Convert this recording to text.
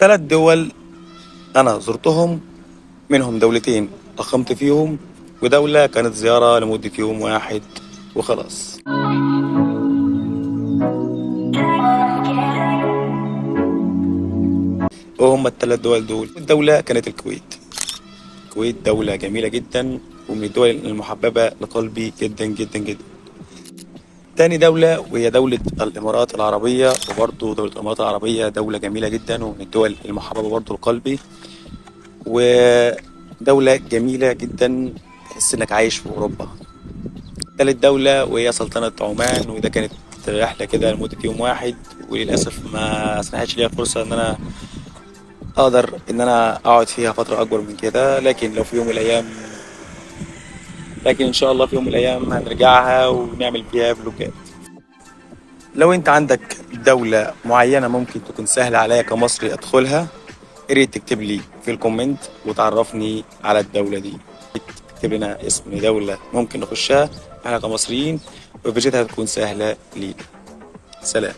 ثلاث دول أنا زرتهم، منهم دولتين أقمت فيهم، ودولة كانت زيارة لمدة يوم واحد وخلاص. وهم الثلاث دول دول، الدولة كانت الكويت. الكويت دولة جميلة جدا، ومن الدول المحببة لقلبي جدا جدا جدا. تاني دولة وهي دولة الإمارات العربية، وبرضه دولة الإمارات العربية دولة جميلة جدا ومن الدول المحببة برضه لقلبي، ودولة جميلة جدا، تحس إنك عايش في أوروبا. تالت دولة وهي سلطنة عمان، وده كانت رحلة كده لمدة يوم واحد، وللأسف ما سنحتش ليا فرصة إن أنا أقدر إن أنا أقعد فيها فترة أكبر من كده. لكن لو في يوم من الأيام، لكن إن شاء الله في يوم من الأيام هنرجعها ونعمل فيها فلوجات. لو أنت عندك دولة معينة ممكن تكون سهلة عليا كمصري أدخلها، يا ريت تكتب لي في الكومنت وتعرفني على الدولة دي. اكتب لنا اسم دولة ممكن نخشها احنا كمصريين، وفيجيتها تكون سهلة لينا. سلام.